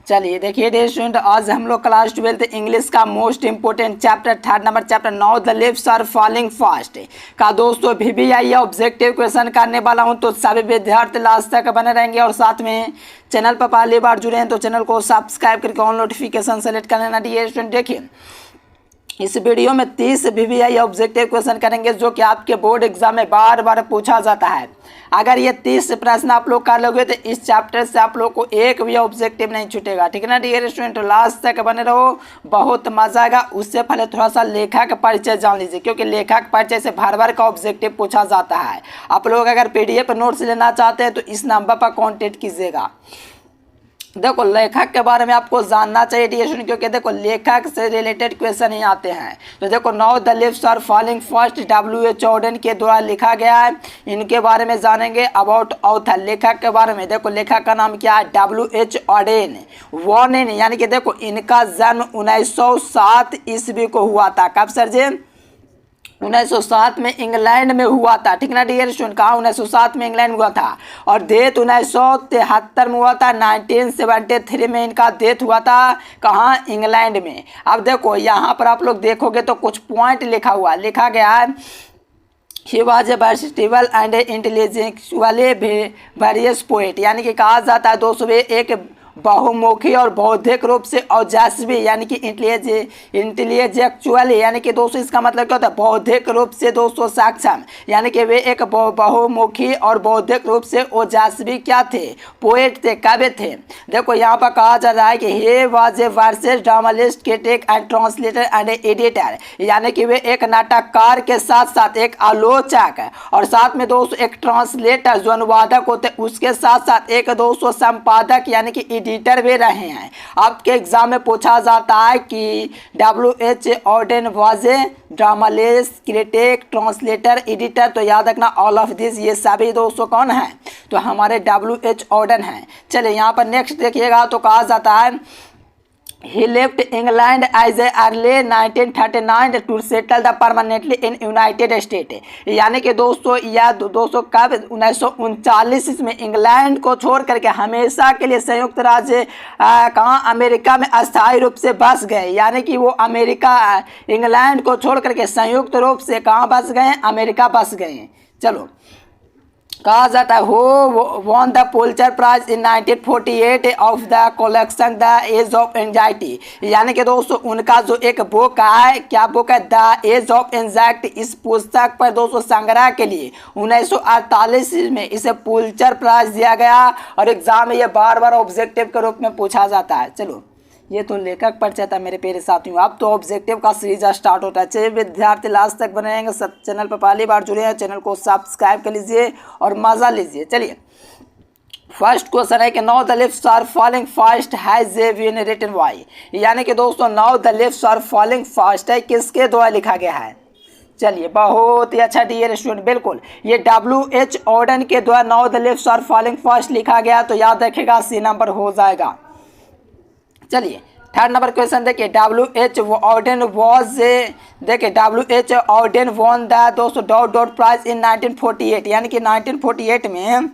चलिए देखिए dear student, आज हम लोग क्लास 12th इंग्लिश का most important chapter 3 number chapter now the leaves are falling fast का दोस्तों VBI ऑब्जेक्टिव क्वेश्चन करने वाला हूं। तो सभी विद्यार्थी लास्ट तक बने रहेंगे और साथ में चैनल पर पहली बार जुड़े हैं तो चैनल को सब्सक्राइब करके ऑन नोटिफिकेशन सेलेक्ट कर लेना। डियर स्टूडेंट देखिए इस वीडियो में 30 VBI ऑब्जेक्टिव क्वेश्चन करेंगे जो कि आपके बोर्ड एग्जाम में बार बार पूछा जाता है। अगर ये 30 प्रश्न आप लोग कर लोगे तो इस चैप्टर से आप लोग को एक भी ऑब्जेक्टिव नहीं छूटेगा, ठीक है ना डियर स्टूडेंट। लास्ट तक बने रहो, बहुत मजा आएगा। उससे पहले थोड़ा सा लेखा का परिचय जान लीजिए, क्योंकि लेखा के परिचय से भर भर का ऑब्जेक्टिव पूछा जाता है। आप लोग अगर PDF नोट्स लेना चाहते हैं तो इस नंबर पर कॉन्टेक्ट कीजिएगा। देखो लेखक के बारे में आपको जानना चाहिए डियर स्टूडेंट, क्योंकि देखो लेखक से रिलेटेड क्वेश्चन ही आते हैं। तो देखो now the leaves are falling fast W.H. Auden के द्वारा लिखा गया है। इनके बारे में जानेंगे। अबाउट ऑथर, लेखक के बारे में देखो लेखक का नाम क्या है, W.H. ऑडेन। वॉर्न यानी कि देखो इनका जन्म 1907 ईस्वी को हुआ था। कब सर जी? 1907 में इंग्लैंड में हुआ था, ठीक ना डियर स्टूडेंट। कहा 1907 में इंग्लैंड में हुआ था और डेथ 1973 में हुआ था। 1973 में इनका डेथ हुआ था। कहाँ? इंग्लैंड में। अब देखो यहाँ पर आप लोग देखोगे तो कुछ पॉइंट लिखा गया है। ही was A versatile and intellectually various poet, यानी कि कहा जाता है दोस्तों एक बहुमुखी और बौद्धिक रूप से औजस्वी यानी कि इंटेलेक्चुअली, यानी कि दोस्तों इसका मतलब क्या होता है? बौद्धिक रूप से दोस्तों सक्षम, यानी कि वे एक बहुमुखी और बौद्धिक रूप से औजस्वी क्या थे? पोएट थे, कवि थे। देखो यहाँ पर कहा जा रहा है कि he was a verses dramatist, critic and translator and editor, यानी कि वे एक नाटककार के साथ साथ एक आलोचक और साथ में दोस्तों एक ट्रांसलेटर जो अनुवादक होते, उसके साथ साथ एक दोस्तों संपादक यानी कि एडिटर भी रहे हैं। आपके एग्जाम में पूछा जाता है कि W.H. Auden was a dramatist, critic, translator, editor. तो याद रखना ऑल ऑफ दिस, ये सभी दोस्तों कौन है? तो हमारे W.H. ऑडेन हैं। चलिए यहाँ पर नेक्स्ट देखिएगा तो कहा जाता है He left England as early 1939 to settle the permanently in United States, यानी कि दोस्तों यह दोस्तों कब 1939 में इंग्लैंड को छोड़ करके हमेशा के लिए संयुक्त राज्य कहाँ? अमेरिका में अस्थायी रूप से बस गए, यानी कि वो अमेरिका इंग्लैंड को छोड़ करके संयुक्त रूप से कहाँ बस गए? अमेरिका बस गए। चलो कहा जाता है who won the Pulitzer prize in 1948 of the collection the age of anxiety, यानी कि दोस्तों उनका जो एक बुक है, क्या बुक है? The age of anxiety. इस पुस्तक पर दोस्तों संग्रह के लिए 1948 में इसे पुलित्जर प्राइज दिया गया और एग्जाम में ये बार बार ऑब्जेक्टिव के रूप में पूछा जाता है। चलो ये तो लेखक परिचय था मेरे प्यारे साथियों। अब तो ऑब्जेक्टिव का सीरीज स्टार्ट होता है। चलिए विद्यार्थी लास्ट तक बने रहेंगे, सब चैनल पर पहली बार जुड़े हैं चैनल को सब्सक्राइब कर लीजिए और मजा लीजिए। चलिए फर्स्ट क्वेश्चन है कि now the leaves are falling fast has been written by, यानी कि दोस्तों now the leaves are falling fast है किसके द्वारा लिखा गया है? चलिए बहुत ही अच्छा डियर स्टूडेंट, बिल्कुल ये W.H. ऑडेन के द्वारा now the leaves are falling fast लिखा गया। तो याद रखेगा C नंबर हो जाएगा। चलिए थर्ड नंबर क्वेश्चन देखिए W.H. ऑडेन वॉज देखिए W.H. ऑडेन वॉन द दोस्तों डॉट प्राइज इन 1948, यानी कि 1948 में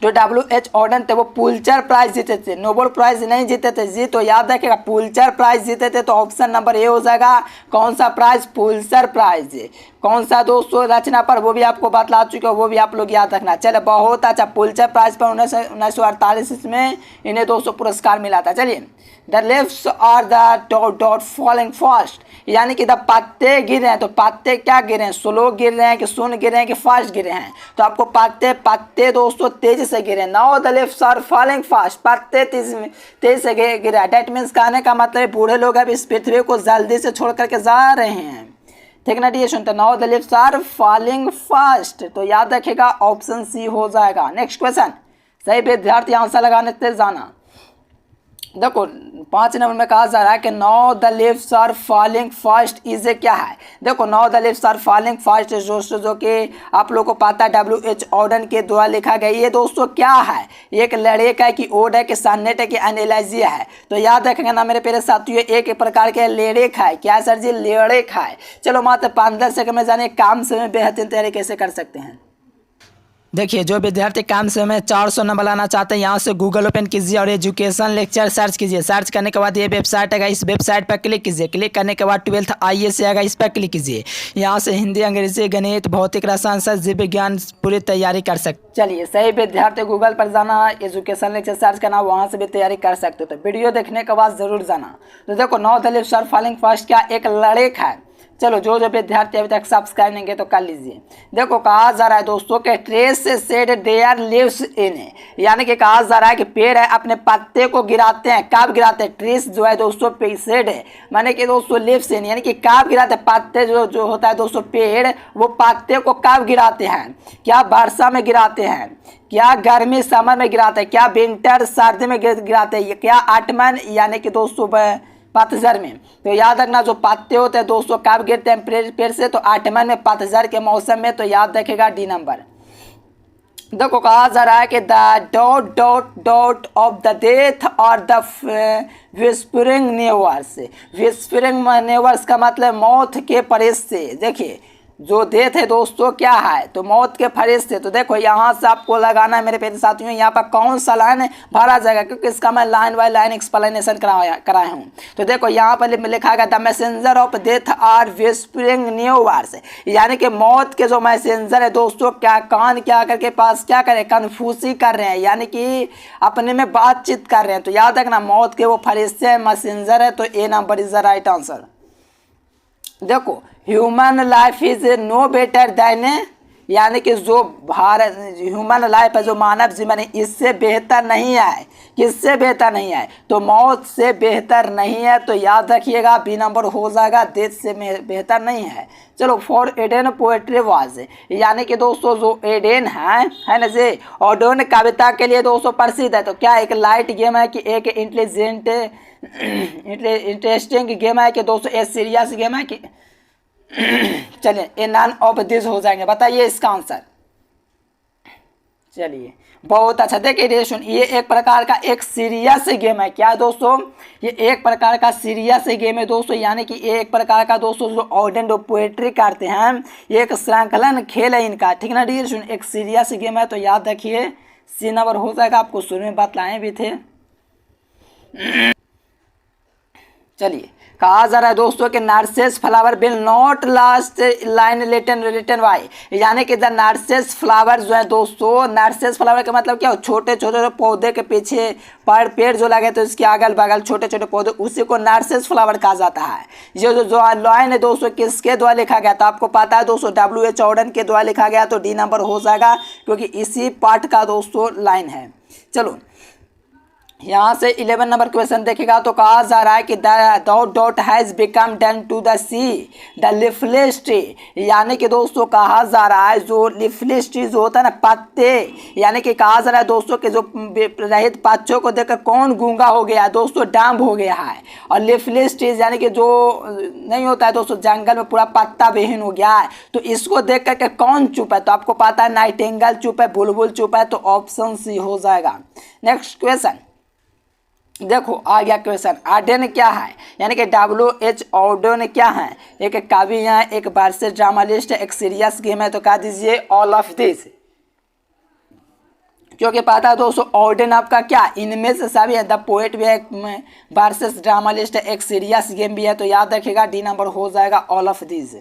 जो W.H. ऑडेन थे वो पुलित्जर प्राइज जीते थे, नोबेल प्राइज नहीं जीते थे जी। तो याद रखिएगा पुलित्जर प्राइज जीते थे। तो ऑप्शन नंबर ए हो जाएगा। कौन सा प्राइज? Pulitzer prize. कौन सा दोस्तों रचना पर, वो भी आपको बतला चुके हो, वो भी आप लोग याद रखना। चले बहुत अच्छा, पुलित्जर प्राइज पर 1948 में इन्हें दोस्तों पुरस्कार मिला था। चलिए the leaves are the dot falling fast, यानी कि द पत्ते गिर रहे हैं। तो पत्ते क्या गिर रहे हैं? स्लो गिर रहे हैं कि सुन गिर रहे हैं कि फास्ट गिर रहे हैं? तो आपको पत्ते दोस्तों तेज से गिरे। Now the leaves are falling fast, पत्ते तेज से गिर रहा है। डेट मीन्स कहने का मतलब बूढ़े लोग अब इस पृथ्वी को जल्दी से छोड़ करके जा रहे हैं, ठीक ना dear student. Now the leaves are falling fast, तो याद रखिएगा ऑप्शन C हो जाएगा। नेक्स्ट क्वेश्चन, सही विद्यार्थी आंसर लगाने से जाना। देखो 5 नंबर में कहा जा रहा है कि now the leaves are falling fast is क्या है? देखो now the leaves are falling fast दोस्तों जो कि आप लोगों को पता है W.H. ऑडेन के द्वारा लिखा गया। ये दोस्तों क्या है? एक लड़के है कि ओड है कि सन्नेट है कि एनालॉजी है? तो याद रखेंगे ना मेरे प्यारे साथियों, एक प्रकार के लेड़ेक है। क्या सर जी? लेड़ेक है। चलो मात्र 5-10 सेकंड में जाने काम से बेहतरीन तरीके से कर सकते हैं। देखिए, जो विद्यार्थी कम समय में 400 नंबर लाना चाहते हैं, यहाँ से गूगल ओपन कीजिए और एजुकेशन लेक्चर सर्च कीजिए। सर्च करने के बाद ये वेबसाइट आएगा, इस वेबसाइट पर क्लिक कीजिए। क्लिक करने के बाद 12th IAS आएगा, इस पर क्लिक कीजिए। यहाँ से हिंदी, अंग्रेजी, गणित, भौतिक, रसायन, जीव विज्ञान पूरी तैयारी कर सकते। चलिए, सही विद्यार्थी गूगल पर जाना, एजुकेशन लेक्चर सर्च करना, वहाँ से भी तैयारी कर सकते हो। तो वीडियो देखने के बाद जरूर जाना। तो देखो, now the leaves are falling fast क्या एक लड़ेक है। चलो, जो जो विद्यार्थी अभी तक सब्सक्राइब नहीं किए तो कर लीजिए। देखो, कहा जा रहा है दोस्तों के ट्रेस से सेड देयर लिव्स इन, यानी कि कहा जा रहा है कि पेड़ है अपने पत्ते को गिराते हैं। कब गिराते हैं? ट्रेस जो है दोस्तों सेड है, माने कि दोस्तों लिव्स इन, यानी कि कब गिराते हैं? पत्ते जो होता है दोस्तों पेड़, वो पत्ते को कब गिराते हैं? क्या वर्षा में गिराते हैं? क्या गर्मी समर में गिराते हैं? क्या विंटर सर्दी में गिराते हैं? क्या ऑटमन यानी कि दोस्तों पतझड़ में? तो याद रखना, जो पत्ते होते हैं दोस्तों कब गिरते हैं पेड़ से? तो ऑटमन में, पतझड़ के मौसम में। तो याद रखेगा डी नंबर। देखो, कहा जा रहा है कि the dot dot dot of the death और द विस्परिंग नेवर्स। विस्परिंग नेवर्स का मतलब मौत के फरिश्ते। देखिए, जो डेथ है दोस्तों क्या है? तो मौत के फरिश्ते। तो देखो, यहाँ से आपको लगाना है मेरे प्यारे साथियों, यहाँ पर कौन सा लाइन भरा जाएगा, क्योंकि इसका मैं लाइन बाय लाइन एक्सप्लेनेशन कराया हूँ। तो देखो, यहाँ पर लिखा गया the messenger of death are whispering न्यूवर्स, यानी कि मौत के जो मैसेंजर है दोस्तों क्या कान क्या करके पास क्या करें? कन्फ्यूसी कर रहे हैं, यानी कि अपने में बातचीत कर रहे हैं। तो याद रखना, मौत के वो फरिश्ते मैसेंजर है। तो A number is the right answer. देखो, human life is no better than, यानी कि जो भारत ह्यूमन लाइफ है, जो मानव जीवन है, इससे बेहतर नहीं है। किससे बेहतर नहीं है? तो मौत से बेहतर नहीं है। तो याद रखिएगा, बी नंबर हो जाएगा, डेथ से बेहतर नहीं है। चलो, फॉर एडेन पोएट्री वाज, यानी कि दोस्तों जो एडेन है ना जी, ओडेन कविता के लिए दोस्तों प्रसिद्ध है। तो क्या एक लाइट गेम है कि एक इंटेलिजेंट इंटरेस्टिंग गेम है कि दोस्तों एक सीरियस गेम है कि चलिए, ये नन ऑफ दिस हो जाएंगे। बताइए इसका आंसर। चलिए, बहुत अच्छा। देखिए सुन, ये एक प्रकार का एक सीरियस गेम है। क्या दोस्तों? ये एक प्रकार का सीरियस गेम है दोस्तों, यानी कि ये एक प्रकार का दोस्तों जो ऑर्डेन पोएट्री करते हैं, ये एक श्रृंखलन खेल है इनका। ठीक ना डियर सुन, एक सीरियस गेम है। तो याद रखिए, सी नंबर हो जाएगा। आपको शुरू में बतलाए भी थे। चलिए, कहा जा रहा है दोस्तों कि narcissus flower will not last line written by, यानी कि द नार्सेस फ्लावर जो है दोस्तों, नार्सेस फ्लावर का मतलब क्या? छोटे छोटे पौधे के पीछे पेड़ जो लगे तो इसके अगल बगल छोटे छोटे पौधे, उसी को नार्सेस फ्लावर कहा जाता है। ये जो लाइन है दोस्तों किसके द्वारा लिखा गया? तो आपको पता है दोस्तों, WH ऑर्डन के द्वारा लिखा गया। तो डी नंबर हो जाएगा, क्योंकि इसी पार्ट का दोस्तों लाइन है। चलो, यहाँ से 11 नंबर क्वेश्चन देखेगा तो कहा जा रहा है कि the dot has become done to the sea the leafless tree, यानी कि दोस्तों कहा जा रहा है जो लिफलेस ट्री जो होता है ना, पत्ते, यानी कि कहा जा रहा है दोस्तों कि जो रहित पत्तों को देखकर कौन गूंगा हो गया है दोस्तों? डम्ब हो गया है। और लिफलेस ट्रीज यानी कि जो नहीं होता है दोस्तों, जंगल में पूरा पत्ता विहीन हो गया है। तो इसको देख करके कौन चुप है? तो आपको पता है नाइटिंगेल चुप है, बुलबुल चुप है। तो ऑप्शन सी हो जाएगा। नेक्स्ट क्वेश्चन देखो, आ गया क्वेश्चन। ऑर्डेन क्या है? यानी कि WH ऑर्डेन क्या है? एक कवि है, एक वर्सेस ड्रामालिस्ट है, एक सीरियस गेम है। तो कह दीजिए ऑल ऑफ दिस, क्योंकि पता है दोस्तों ऑर्डेन आपका क्या? इनमें से सभी है। द पोएट भी है, वर्सेस ड्रामालिस्ट है, एक सीरियस गेम भी है। तो याद रखिएगा, डी नंबर हो जाएगा ऑल ऑफ दिस।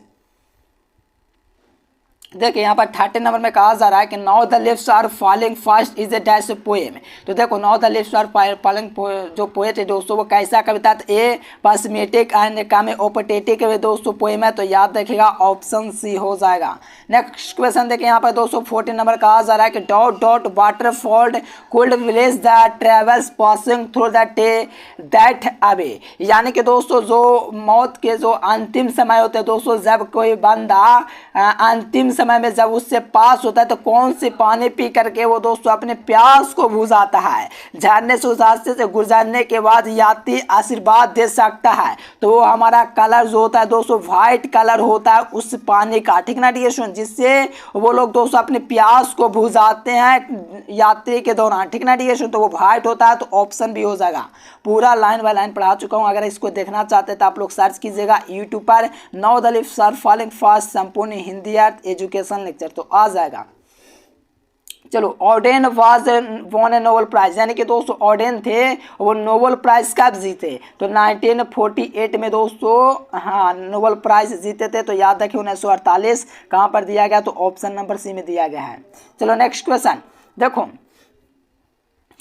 देखिए, यहाँ पर 30 नंबर में कहा जा रहा है कि now the leaves are falling fast is a dash poem. तो देखो, now the leaves are falling जो पोएट है दोस्तों, वो कैसा कविता? तो ए पासमेटिक एंड कामेओपटेटिक दोस्तों पोएम है। तो याद रखिएगा, ऑप्शन सी हो जाएगा। नेक्स्ट क्वेश्चन देखिए, यहाँ पर दोस्तों 14 नंबर कहा जा रहा है कि dot dot waterfall could village the travels passing through the that away, यानी कि दोस्तों जो मौत के जो अंतिम समय होते हैं दोस्तों, जब कोई बंदा अंतिम समय में जब उससे पास होता है तो कौन सी पानी पी करके वो दोस्तों अपने प्यास को बुझाता है? झरने से उस रास्ते से गुजरने के बाद यात्री आशीर्वाद दे सकता है। तो वो हमारा कलर जो होता है दोस्तों, व्हाइट कलर होता है उस पानी का। ठीक ना डियर स्टूडेंट, जिससे वो लोग दोस्तों अपने प्यास को बुझाते हैं यात्री के दौरान। ठीक ना डियर स्टूडेंट, तो वो व्हाइट होता है। तो ऑप्शन भी हो जाएगा। पूरा लाइन बाय लाइन पढ़ा चुका हूँ। अगर इसको देखना चाहते हैं तो आप लोग सर्च कीजिएगा यूट्यूब पर, now the leaves are falling fast संपूर्ण हिंदी अर्थ एजुकेशन लेक्चर, तो आ जाएगा। चलो, Auden was won a Nobel prize, यानी कि दोस्तों ऑर्डेन थे वो नोबेल प्राइज कब जीते, तो 1948 में दोस्तों हाँ नोबेल प्राइज जीते थे। तो याद रखिए 1948 कहाँ पर दिया गया, तो ऑप्शन नंबर सी में दिया गया है। चलो नेक्स्ट क्वेश्चन देखो,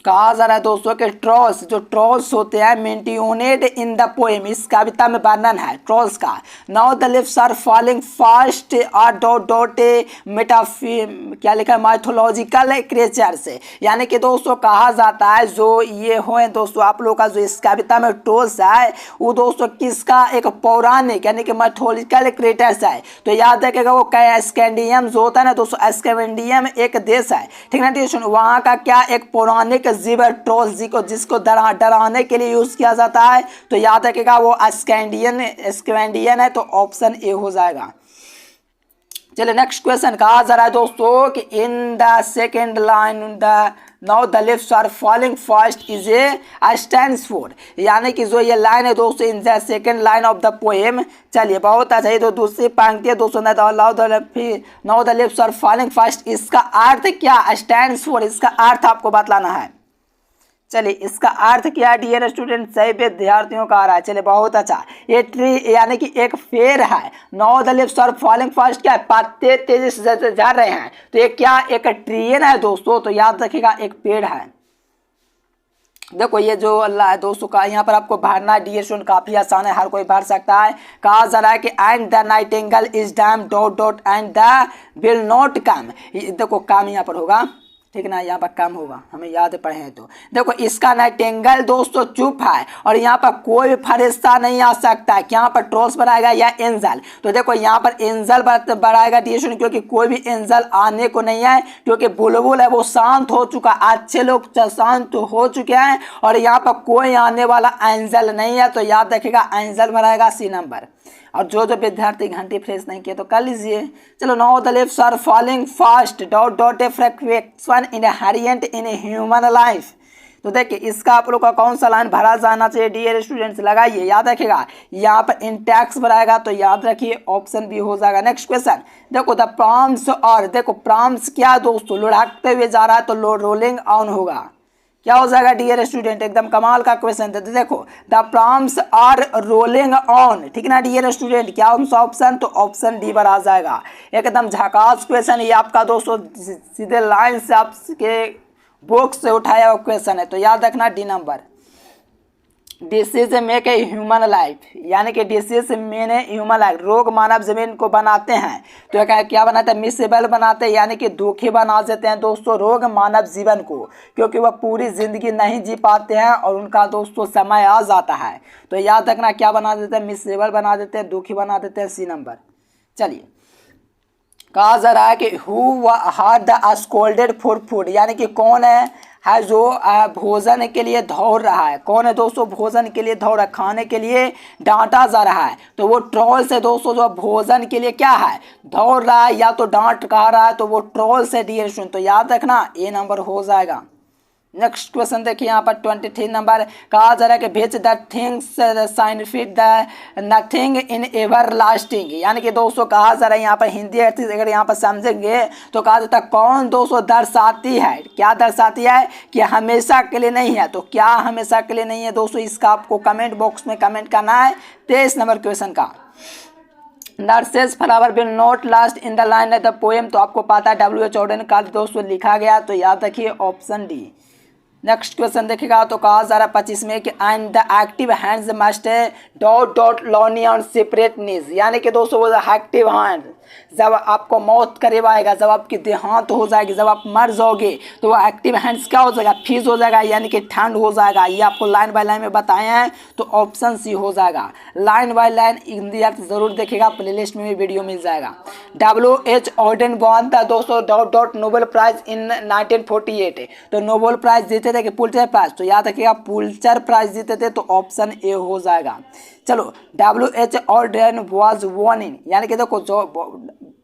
कहा जा रहा है दोस्तों कि ट्रॉल्स, जो ट्रॉल्स होते हैं मेंटियोनेड इन द पोएम, इस कविता में वर्णन है ट्रॉल्स का। Now the lips are falling fast are dot dot क्या लिखा है, माइथोलॉजिकल क्रिएचर्स, यानी कि दोस्तों कहा जाता है जो ये हो दोस्तों आप लोग का जो इस कविता में ट्रॉल्स है वो दोस्तों किसका, एक पौराणिक यानी कि माइथोलॉजिकल क्रिएटर्स है। तो याद रखिएगा वो स्कैंडियम जो होता है ना दोस्तों, स्कैंडियम एक देश है, ठीक है ना, वहाँ का क्या एक पौराणिक जीव ट्रॉल्स जी को जिसको डराने के लिए यूज किया जाता है। तो याद रखिएगा वो स्कैंडियन है, तो ऑप्शन ए हो जाएगा। चलिए नेक्स्ट क्वेश्चन, कहा जा रहा है दोस्तों कि in the second line the now the lips are falling fast is a stands for, यानी कि जो ये लाइन है दोस्तों in the second line of the poem. चलिए बहुत अच्छा, ये तो दूसरी पंक्ति है दोस्तों, now the lips are falling fast, इसका अर्थ क्या, स्टैंड्स फॉर, इसका अर्थ आपको बतलाना है। चलिए इसका अर्थ क्या है डियर स्टूडेंट, सही विद्यार्थियों का आ रहा है। चलिए बहुत अच्छा, ये ट्री यानी कि एक पेड़ है। Now the leaves are falling fast, क्या है, पत्ते तेजी से जा रहे हैं, तो ये क्या एक ट्री है दोस्तों, तो याद रखिएगा एक पेड़ है। देखो ये जो अल्लाह है दोस्तों का यहाँ पर आपको भरना डियर स्टूडेंट काफी आसान है, हर कोई भर सकता है। कहा जा रहा है कि and the Nightingale is damn dot dot and the will not come, देखो काम यहाँ पर होगा, ठीक ना, यहाँ पर कम होगा, हमें याद पढ़े हैं। तो देखो इसका नाइटिंगेल दोस्तों चुप है और यहाँ पर कोई भी फरिश्ता नहीं आ सकता है, यहाँ पर ट्रॉल्स बनाएगा या एंजल। तो देखो यहाँ पर एंजल बनाएगा डियर, क्योंकि कोई भी एंजल आने को नहीं है, क्योंकि बुलबुल है वो शांत हो चुका, अच्छे लोग शांत हो चुके हैं और यहाँ पर कोई आने वाला एंजल नहीं है। तो याद रखिएगा एंजल बनाएगा सी नंबर। और जो जो विद्यार्थी घंटी फ्रेश नहीं किए तो कर लीजिए। चलो, now the lips are falling fast dot dot a friction inherent in human life. तो देखिए इसका आप लोग का कौन सा लाइन भरा जाना चाहिए डियर स्टूडेंट्स, लगाइए, याद रखिएगा यहाँ पर इंटैक्स भराएगा, तो याद रखिए ऑप्शन बी हो जाएगा। नेक्स्ट क्वेश्चन देखो, द प्रॉम्स, और देखो प्रॉम्स क्या दोस्तों लुढ़कते हुए जा रहा है, तो रोलिंग ऑन होगा, क्या हो जाएगा डियर स्टूडेंट, एकदम कमाल का क्वेश्चन था। देखो the prams are rolling on, ठीक ना डियर स्टूडेंट, क्या ऑप्शन, तो ऑप्शन डी पर आ जाएगा। एकदम झकास क्वेश्चन ये आपका दोस्तों, सीधे लाइन से आपके बुक से उठाया हुआ क्वेश्चन है, तो याद रखना D number. Disease make a human life, यानी कि डिसीज मेने ह्यूमन लाइफ, रोग मानव जमीन को बनाते हैं, तो क्या बनाते हैं, मिसेबल बनाते हैं, यानी कि दुखी बना देते हैं दोस्तों रोग मानव जीवन को, क्योंकि वह पूरी जिंदगी नहीं जी पाते हैं और उनका दोस्तों समय आ जाता है। तो याद रखना क्या बना देते हैं, मिसेबल बना देते हैं, दुखी बना देते हैं, सी नंबर। चलिए कहा जा रहा है कि हु हार द स्कोल्डेड फॉर फूड, यानी कि कौन है जो भोजन के लिए दौड़ रहा है, कौन है दोस्तों भोजन के लिए दौड़ रहा है, खाने के लिए डांटा जा रहा है, तो वो ट्रोल से दोस्तों जो भोजन के लिए क्या है दौड़ रहा है या तो डांट कहा रहा है, तो वो ट्रोल से डियर स्टूडेंट, तो याद रखना ए नंबर हो जाएगा। नेक्स्ट क्वेश्चन देखिए यहाँ पर 23 नंबर, कहा जा रहा है कि भेज the things signify the nothing in everlasting, यानी कि दोस्तों कहा जा रहा है यहाँ पर हिंदी अर्थ अगर यहाँ पर समझेंगे तो कहा जाता है कौन दोस्तों दर्शाती है, क्या दर्शाती है कि हमेशा के लिए नहीं है, तो क्या हमेशा के लिए नहीं है दोस्तों, इसका आपको कमेंट बॉक्स में कमेंट करना है 23 नंबर क्वेश्चन का। Nurses flower will not last in the line of the poem, तो आपको पता है W.H. ऑर्डन का दोस्तों लिखा गया, तो याद रखिए ऑप्शन डी। नेक्स्ट क्वेश्चन देखिएगा तो कहा जा रहा है 25 में कि and the active hands must dot dot lonely on separate knees, यानी कि दोस्तों वो एक्टिव हैंड जब आपको मौत करीब आएगा, जब आपकी देहांत हो जाएगी, जब आप मर जाओगे, तो वो एक्टिव हैंड्स क्या हो जाएगा, फीज हो जाएगा, यानी कि ठंड हो जाएगा। ये आपको लाइन बाय लाइन में बताए हैं, तो ऑप्शन सी हो जाएगा। लाइन बाय लाइन हिंदी अर्थ जरूर देखिएगा, प्लेलिस्ट में भी वीडियो मिल जाएगा। W.H. ऑर्डन वॉन था दोस्तों dot dot Nobel prize in 1948, तो नोबेल प्राइज जीते थे कि पुलित्जर प्राइज, तो याद रखिएगा पुलित्जर प्राइज जीते थे, तो ऑप्शन ए हो जाएगा। चलो W.H. ऑर्डन वॉज वॉर्न इन, यानी कि देखो जो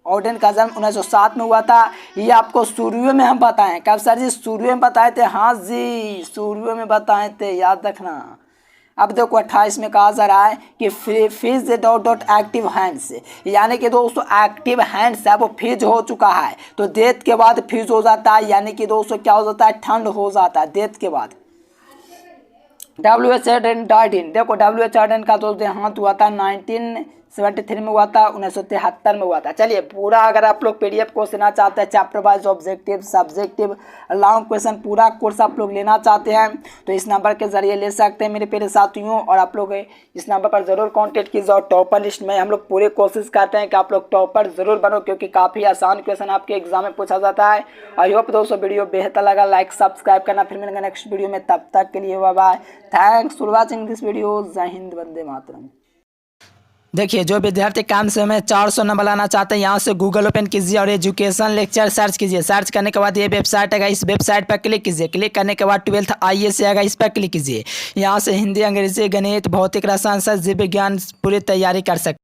ऑर्डन का जन्म 1907 में हुआ था, ये आपको शुरू में हम बताएं, कब सर जी शुरू में बताए थे, हाँ जी शुरू में बताए थे, याद रखना। अब देखो 28 में कहा जा रहा है कि freeze dot dot active hands, यानी कि दोस्तों एक्टिव हैंड्स है वो फ्रीज हो चुका है, तो डेथ के बाद फ्रीज हो जाता है, यानी कि दोस्तों क्या हो जाता है, ठंड हो जाता है डेथ के बाद। WH हार्डिन, देखो WH हार्डिन का दोस्त देहांत हुआ था 1973 में हुआ था, 1973 में हुआ था। चलिए पूरा अगर आप लोग PDF कोर्स लेना चाहते हैं, chapter wise objective subjective long question पूरा कोर्स आप लोग लेना चाहते हैं तो इस नंबर के जरिए ले सकते हैं मेरे प्यारे साथियों। और आप लोग इस नंबर पर ज़रूर कॉन्टेक्ट कीजिए। और टॉपर लिस्ट में हम लोग पूरी कोशिश करते हैं कि आप लोग टॉपर ज़रूर बनो, क्योंकि काफ़ी आसान क्वेश्चन आपके एग्जाम में पूछा जाता है। आई होप दोस्तों वीडियो बेहतर लगा, लाइक सब्सक्राइब करना। फिर मिलेंगे नेक्स्ट वीडियो में, तब तक के लिए bye bye. Thanks for watching this video. जय हिंद, वंदे मातरम। देखिए जो विद्यार्थी काम से में 400 नंबर लाना चाहते हैं, यहाँ से गूगल ओपन कीजिए और एजुकेशन लेक्चर सर्च कीजिए। सर्च करने के बाद ये वेबसाइट आएगा, इस वेबसाइट पर क्लिक कीजिए। क्लिक करने के बाद 12th IAS आएगा, इस पर क्लिक कीजिए। यहाँ से हिंदी, अंग्रेजी, गणित, भौतिक, रसायन, जीव विज्ञान पूरी तैयारी कर सकते हैं।